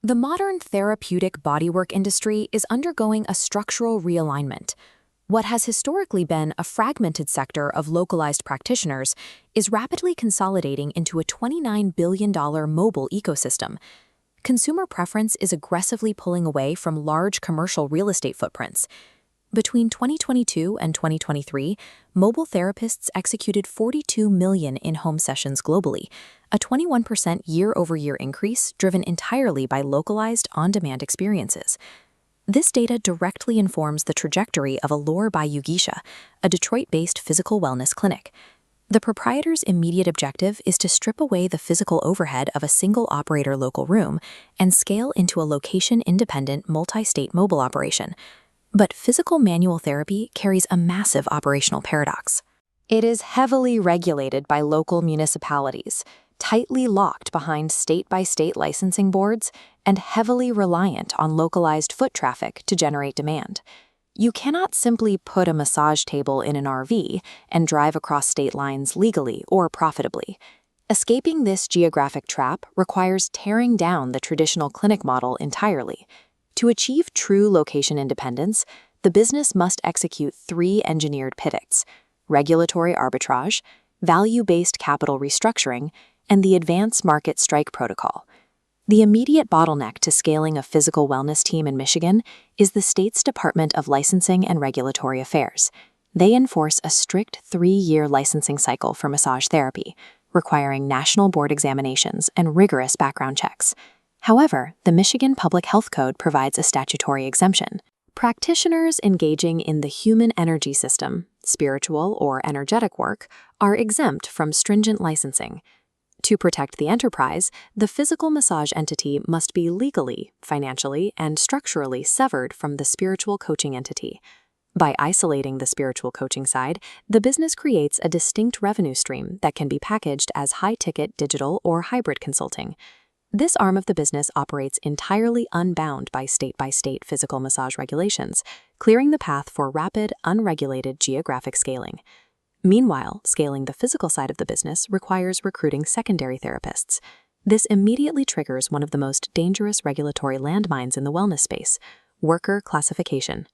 The modern therapeutic bodywork industry is undergoing a structural realignment. What has historically been a fragmented sector of localized practitioners is rapidly consolidating into a $29 billion mobile ecosystem. Consumer preference is aggressively pulling away from large commercial real estate footprints. Between 2022 and 2023, mobile therapists executed 42 million in-home sessions globally, a 21% year-over-year increase driven entirely by localized, on-demand experiences. This data directly informs the trajectory of Allure by Yogeesha, a Detroit-based physical wellness clinic. The proprietor's immediate objective is to strip away the physical overhead of a single-operator local room and scale into a location-independent, multi-state mobile operation. But physical manual therapy carries a massive operational paradox. It is heavily regulated by local municipalities, tightly locked behind state-by-state licensing boards, and heavily reliant on localized foot traffic to generate demand. You cannot simply put a massage table in an RV and drive across state lines legally or profitably. Escaping this geographic trap requires tearing down the traditional clinic model entirely. To achieve true location independence, the business must execute three engineered pivots: regulatory arbitrage, value-based capital restructuring, and the advanced market strike protocol. The immediate bottleneck to scaling a physical wellness team in Michigan is the state's Department of Licensing and Regulatory Affairs. They enforce a strict 3-year licensing cycle for massage therapy, requiring national board examinations and rigorous background checks. However, the Michigan Public Health Code provides a statutory exemption. Practitioners engaging in the human energy system, spiritual or energetic work, are exempt from stringent licensing. To protect the enterprise, the physical massage entity must be legally, financially, and structurally severed from the spiritual coaching entity. By isolating the spiritual coaching side, the business creates a distinct revenue stream that can be packaged as high-ticket digital or hybrid consulting. This arm of the business operates entirely unbound by state-by-state physical massage regulations, clearing the path for rapid, unregulated geographic scaling. Meanwhile, scaling the physical side of the business requires recruiting secondary therapists. This immediately triggers one of the most dangerous regulatory landmines in the wellness space: worker classification.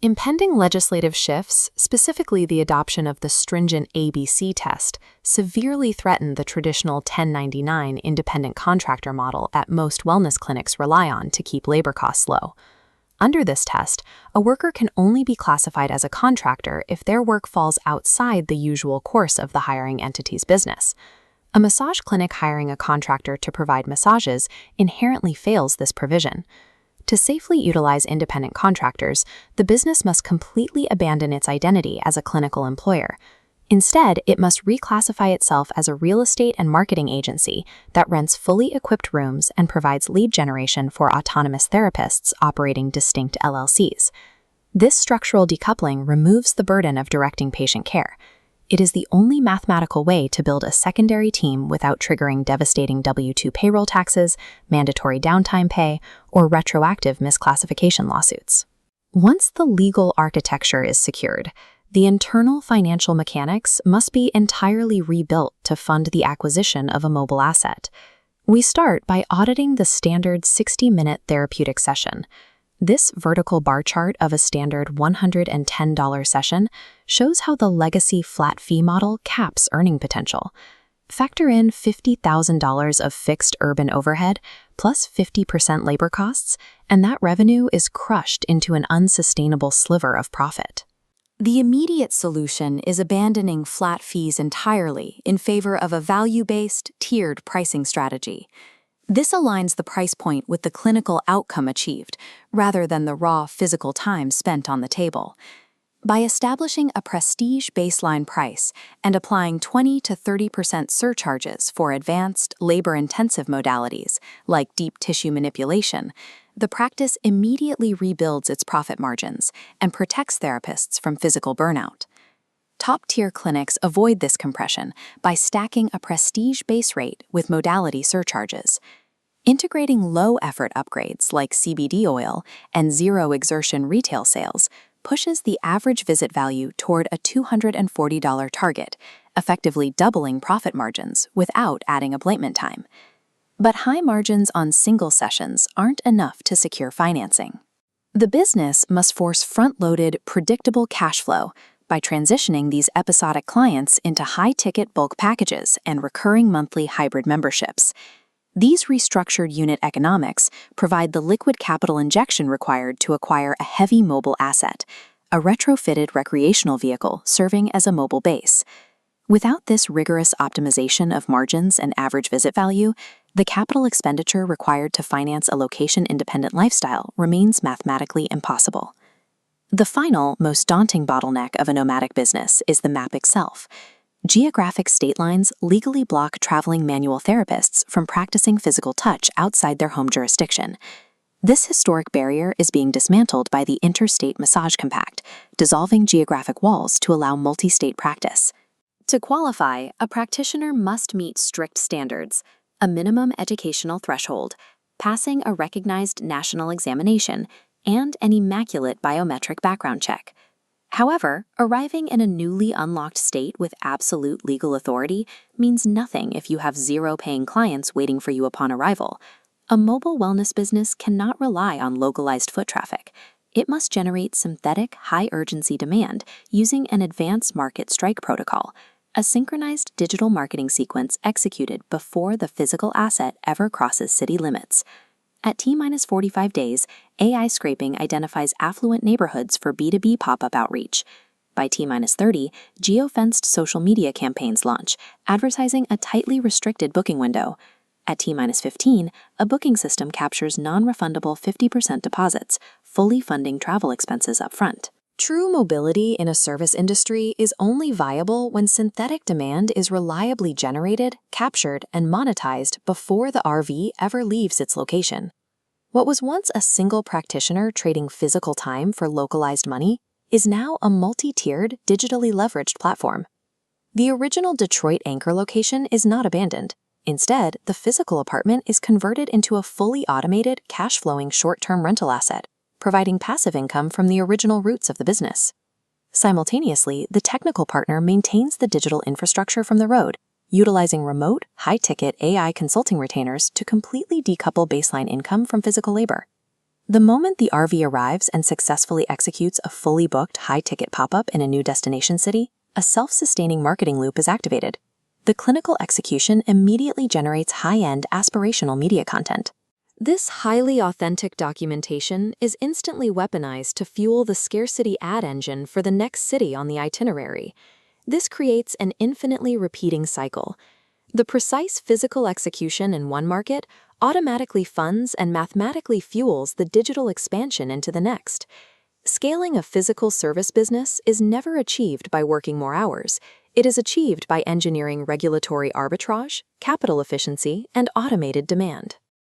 Impending legislative shifts, specifically the adoption of the stringent ABC test, severely threaten the traditional 1099 independent contractor model at most wellness clinics rely on to keep labor costs low. Under this test, a worker can only be classified as a contractor if their work falls outside the usual course of the hiring entity's business. A massage clinic hiring a contractor to provide massages inherently fails this provision. To safely utilize independent contractors, the business must completely abandon its identity as a clinical employer. Instead, it must reclassify itself as a real estate and marketing agency that rents fully equipped rooms and provides lead generation for autonomous therapists operating distinct LLCs. This structural decoupling removes the burden of directing patient care. It is the only mathematical way to build a secondary team without triggering devastating W-2 payroll taxes, mandatory downtime pay, or retroactive misclassification lawsuits. Once the legal architecture is secured, the internal financial mechanics must be entirely rebuilt to fund the acquisition of a mobile asset. We start by auditing the standard 60-minute therapeutic session. This vertical bar chart of a standard $110 session shows how the legacy flat fee model caps earning potential. Factor in $50,000 of fixed urban overhead plus 50% labor costs, and that revenue is crushed into an unsustainable sliver of profit. The immediate solution is abandoning flat fees entirely in favor of a value-based, tiered pricing strategy. This aligns the price point with the clinical outcome achieved, rather than the raw physical time spent on the table. By establishing a prestige baseline price and applying 20 to 30% surcharges for advanced, labor-intensive modalities like deep tissue manipulation, the practice immediately rebuilds its profit margins and protects therapists from physical burnout. Top-tier clinics avoid this compression by stacking a prestige base rate with modality surcharges. Integrating low-effort upgrades like CBD oil and zero-exertion retail sales pushes the average visit value toward a $240 target, effectively doubling profit margins without adding appointment time. But high margins on single sessions aren't enough to secure financing. The business must force front-loaded, predictable cash flow by transitioning these episodic clients into high-ticket bulk packages and recurring monthly hybrid memberships. These restructured unit economics provide the liquid capital injection required to acquire a heavy mobile asset, a retrofitted recreational vehicle serving as a mobile base. Without this rigorous optimization of margins and average visit value, the capital expenditure required to finance a location-independent lifestyle remains mathematically impossible. The final, most daunting bottleneck of a nomadic business is the map itself. Geographic state lines legally block traveling manual therapists from practicing physical touch outside their home jurisdiction. This historic barrier is being dismantled by the Interstate Massage Compact, dissolving geographic walls to allow multi-state practice. To qualify, a practitioner must meet strict standards, a minimum educational threshold, passing a recognized national examination, and an immaculate biometric background check. However, arriving in a newly unlocked state with absolute legal authority means nothing if you have zero paying clients waiting for you upon arrival. A mobile wellness business cannot rely on localized foot traffic. It must generate synthetic, high-urgency demand using an advanced market strike protocol, a synchronized digital marketing sequence executed before the physical asset ever crosses city limits. At T-45 days, AI scraping identifies affluent neighborhoods for B2B pop-up outreach. By T-30, geo-fenced social media campaigns launch, advertising a tightly restricted booking window. At T-15, a booking system captures non-refundable 50% deposits, fully funding travel expenses upfront. True mobility in a service industry is only viable when synthetic demand is reliably generated, captured, and monetized before the RV ever leaves its location. What was once a single practitioner trading physical time for localized money is now a multi-tiered, digitally leveraged platform. The original Detroit anchor location is not abandoned. Instead, the physical apartment is converted into a fully automated, cash-flowing short-term rental asset, providing passive income from the original roots of the business. Simultaneously, the technical partner maintains the digital infrastructure from the road, utilizing remote, high-ticket AI consulting retainers to completely decouple baseline income from physical labor. The moment the RV arrives and successfully executes a fully booked, high-ticket pop-up in a new destination city, a self-sustaining marketing loop is activated. The clinical execution immediately generates high-end, aspirational media content. This highly authentic documentation is instantly weaponized to fuel the scarcity ad engine for the next city on the itinerary. This creates an infinitely repeating cycle. The precise physical execution in one market automatically funds and mathematically fuels the digital expansion into the next. Scaling a physical service business is never achieved by working more hours. It is achieved by engineering regulatory arbitrage, capital efficiency, and automated demand.